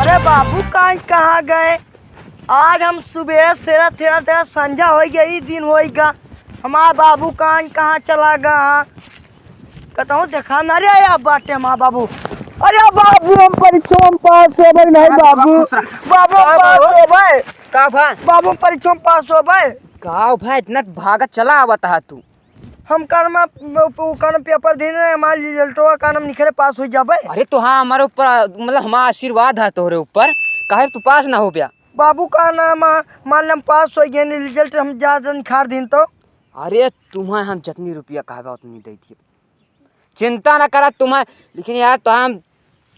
अरे बाबू कहाँ गए? आज हम सुबह सेरा तेरा तेरा संझा हो गया, ही दिन होगा। हमारा बाबू कहाँ चला गया? कहता देखा ना रे या बाटे हमारा बाबू। अरे बाबू हम परीक्षा में पास हो भाई। नहीं बाबू, बाबू पास हो भाई। का भाई बाबू परीक्षा में पास हो भाई। का भाई इतना भागत चला आवता है तू? हम कानम पेपर देने हमारे रिजल्ट हुआ कानम निखरे पास हो जाबे। अरे तो हाँ हमारे ऊपर मतलब हमारा आशीर्वाद है तोहरे ऊपर, काहे तू पास ना हो गया? बाबू का नाम मान हम पास हो गए, रिजल्ट हम ज्यादा निखार दिन तो। अरे तुम्हें हम जितनी रुपया कहबा उतनी दे दिए, चिंता ना करा तुम्हें। लेकिन यार तो हम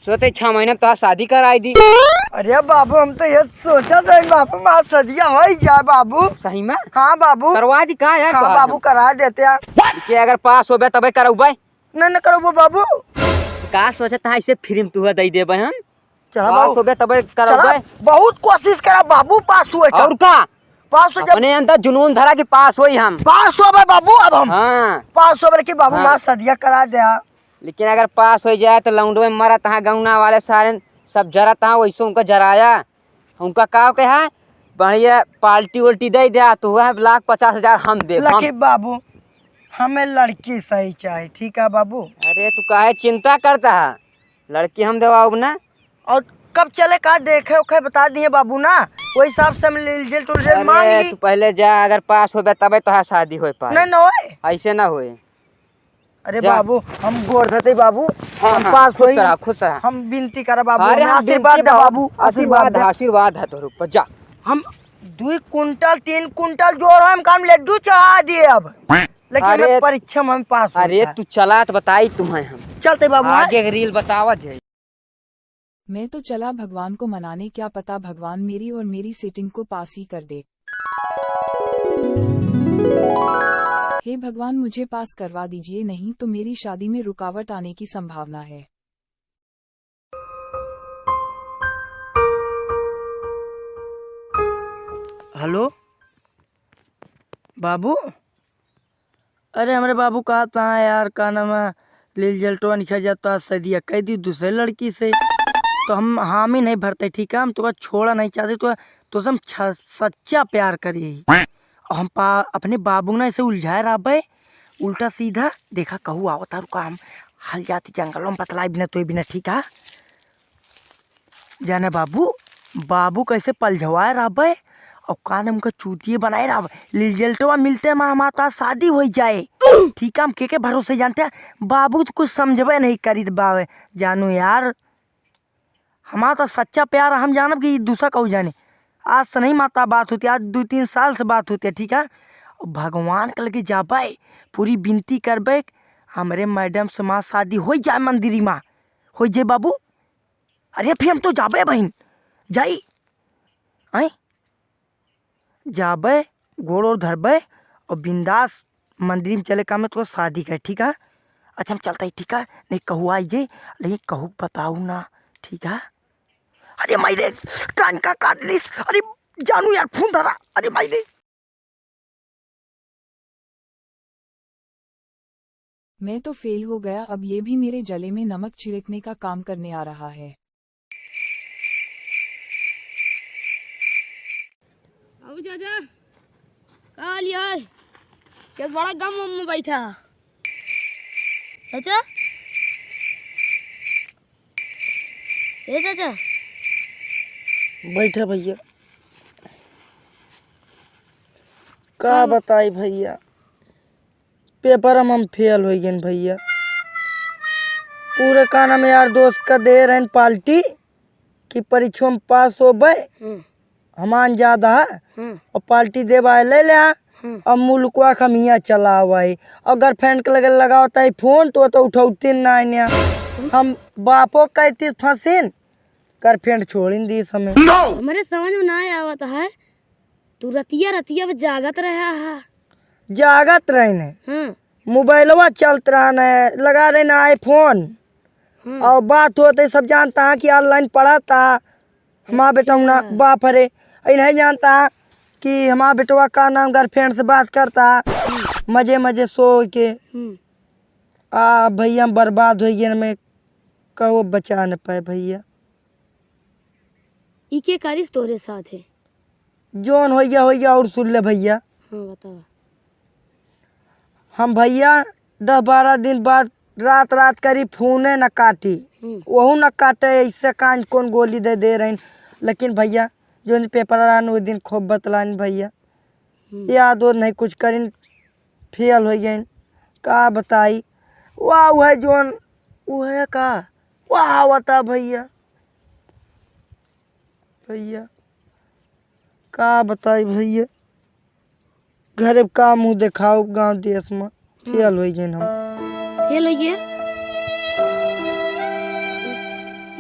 सोचे 6 महीने तो शादी कराई दी। अरे बाबू हम तो ये सोचा था बाबू माँ सदिया हो ही जाए बाबू। सही में? हाँ बाबू करवा दी का यार? हाँ बाबू करा देते हैं। कि अगर पास हो गया तबे करवाए। नहीं करो बाबू। का सोचा था इसे फ्री में तू दे देबे हम? चला पास हो गया तबे करवाए। बहुत कोशिश करा बाबू पास हुए और का पास हो अपने अंदर जुनून धरा कि पास होई हम। पास हो भाई बाबू। अब हम हाँ पास हो कि बाबू हाँ। माँ सदिया करा दे। लेकिन अगर पास हो जाए तो लौंडवे मरा तहाँ गौना वाले सारे सब जरा तहाँ वैसे उनका जराया। उनका का के है बढ़िया पार्टी उल्टी दे दिया तो वह 1,50,000 हम दे। लकी बाबू हमें लड़की सही चाहिए, ठीक है बाबू। अरे तू काहे चिंता करता है, लड़की हम देवाओ ना। और कब चले का देखे उखे बता दिए बाबू ना, वही हिसाब से हम रिजल्ट मांग ली। तू पहले जा, अगर पास हो तबे तो शादी हो पाए। नहीं होए ऐसे ना होए। अरे बाबू हम गोर धरते बाबू। हाँ, हम हाँ, पास खुश होई। रहा खुश रहा। हम विनती करा बाबू, अरे हमें हाँ, आशीर्वाद दे बाबू। आशीर्वाद है तोर ऊपर। जा हम 2 कुंटल 3 कुंटल जोड़ हम काम लड्डू चढ़ा दिए अब। लेकिन हमें परीक्षा में हम पास हो। अरे तू चला तो बताई तुम्हें हम चलते बाबू आगे रील बतावा जाए। मैं तो चला भगवान को मनाने, क्या पता भगवान मेरी और मेरी सेटिंग को पास ही कर दे। हे भगवान मुझे पास करवा दीजिए, नहीं तो मेरी शादी में रुकावट आने की संभावना है। हेलो बाबू। अरे हमारे बाबू कहा था यार का नाम है रिजल्ट निकल जाता सदिया कह दी दूसरे लड़की से, तो हम हामी नहीं भरते, ठीक है। हम तुम्हें छोड़ा नहीं चाहते, तो हम सच्चा प्यार करिए। हम अपने बाबू ने ऐसे उलझाए रहा भाई उल्टा सीधा। देखा कहू आवता रुका, हम हल जाती जंगलों में पतलाई बिना तो बिना, ठीक है। जाने बाबू बाबू कैसे पलझवाए रहा भाई और कान उनका चूतिए बनाए रहा। रिजल्टवा मिलते माँ हमारा शादी हो जाए, ठीक है। हम के भरोसे जानते हैं बाबू तो कुछ समझबे नहीं करी बाबे। जानू यार हमारा तो सच्चा प्यार, हम जानब कि दूसरा कहू जाने। आज से नहीं माता बात होती, आज 2-3 साल से बात होती है, ठीक है। और भगवान के लगे जाबे पूरी विनती करबे हमारे मैडम से माँ शादी हो जाए, मंदिरी माँ हो जाए बाबू। अरे फिर हम तो जाबे बहन जाई आई जाबे गोड़ और धरबे और बिंदास मंदिर में चले का में तो शादी कर, ठीक है। अच्छा हम चलता ही, ठीक है। नहीं कहू आई जे, लेकिन कहू बताऊ ना, ठीक है। अरे माई दे कान का काट लिस। अरे जानू यार फोन धरा। अरे माई दे मैं तो फेल हो गया, अब ये भी मेरे जले में नमक छिड़कने का काम करने आ रहा है। अब चाचा काल यार क्या बड़ा गम में बैठा चाचा। ए चाचा बैठा भैया। का बताई भैया, पेपर हम फेल हो गए भैया। पूरे काना में यार दोस्त का दे रहे पार्टी कि परीक्षा में पास हो बे हमान ज्यादा है और पार्टी दे ले ले। अब मुल्कुआ खमिया चला हुआ है और गर्लफ्रेंड के लगे लगा होता है फोन तो उठौती ना। हम बापो कहती फंसीन गर्लफ्रेंड छोड़ दी समय। हमारे समझ में ना आवत है, तू रतिया रतिया में जागत रहा है। जागत रहने मोबाइलवा चलत रहना लगा रहे ना आईफोन और बात होते सब जानता है कि ऑनलाइन पढ़ा था हमारा बेटा ना बाप रे। नहीं जानता कि हमारा बेटवा का नाम गर्लफ्रेंड से बात करता मजे मजे सो के। भैया बर्बाद हो गए, मैं कहो बचा न पाए भैया। इके कारिस तोरे साथ है। जोन होइया और सुन ले भैया। हाँ बताओ। हम भैया 10-12 दिन बाद रात करी फोने न काटी, वहू न काटे, ऐसे कांच कौन गोली दे रही। लेकिन भैया जो पेपर आन वो दिन खूब बतलान भैया, याद और नहीं कुछ करीन, फेल हो गए। का बताई वाह वह जोन वह का वाह बता भैया का बताई भैया, घरे का मुँह दिखाओ गांव देश में, फेल हो गए हम। फेल हो गया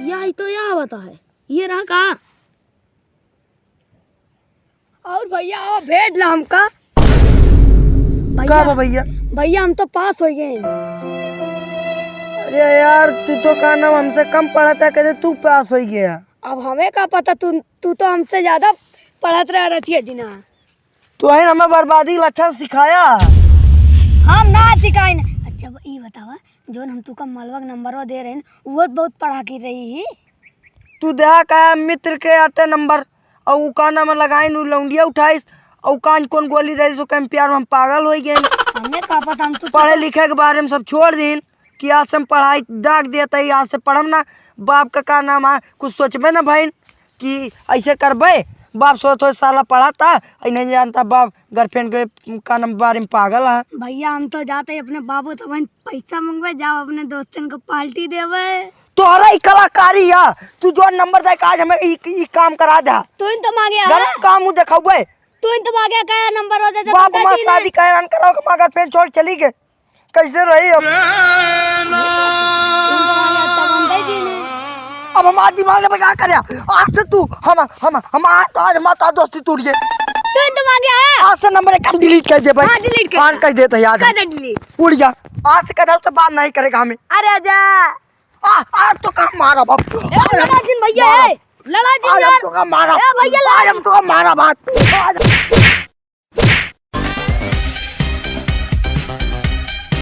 या तो यहाँ बता है ये रहा का। और भैया वो भेज ला हमका। का बा भैया? भैया हम तो पास हो गए। अरे यार तू तो का नाम हमसे कम पढ़ा था, कहते तू पास हो गया। अब हमें का पता, तू तो हमसे ज्यादा पढ़त रह रही है जीना। तो है हमें बर्बादी का लक्षण सिखाया। हम ना सिखाई ना। अच्छा ये बतावा जो हम तुका मलवक नंबर दे रहे हैं वो बहुत पढ़ा की रही है। तू देहा का मित्र के आटे नंबर और का नाम लगाई नु लौंडिया 28 और कान कौन गोली दे सो कम प्यार में हम पागल हो गए। हमें का पता, हम तो पढ़े लिखे के बारे में सब छोड़ दिन कि आज से हम पढ़ाई दाग देता ही, आज से पढ़म ना। बाप का नाम है कुछ सोचबे ना भाई कि ऐसे करबे। बाप सोच साला पढ़ा था नहीं जानता, बाप गर्लफ्रेंड के का नाम बारे में पागल है। भैया हम तो जाते हैं अपने बाबू तो पैसा मंगवे, जाओ अपने दोस्तन को पार्टी देवे। तोहरा ही कलाकारी है, तू जो नंबर दे आज हमें ई काम करा दे। तू इन तो मांगे गलत काम मुझे दिखावे। तू इन तो मांगे क्या नंबर हो देते बाप माँ शादी करान कराओ कि माँ गर्लफ्रेंड छोड़ चली गए, कैसे रही अब हम आज दिमाग में क्या करे। आज से तू हम आज हमारा दोस्ती टूट गई। तू इन तो मांगे आज से नंबर एक हम डिलीट कर दे भाई। हाँ, डिलीट कर। हाँ, कर देते हैं आज हम। डिलीट उड़ जा, आज से कदम से बात नहीं करेगा हमें। अरे जा आज तो काम मारा बाप। लड़ा जिन भैया है, लड़ा जिन आज यार। हम तो काम मारा भैया आज हम तो काम मारा बात।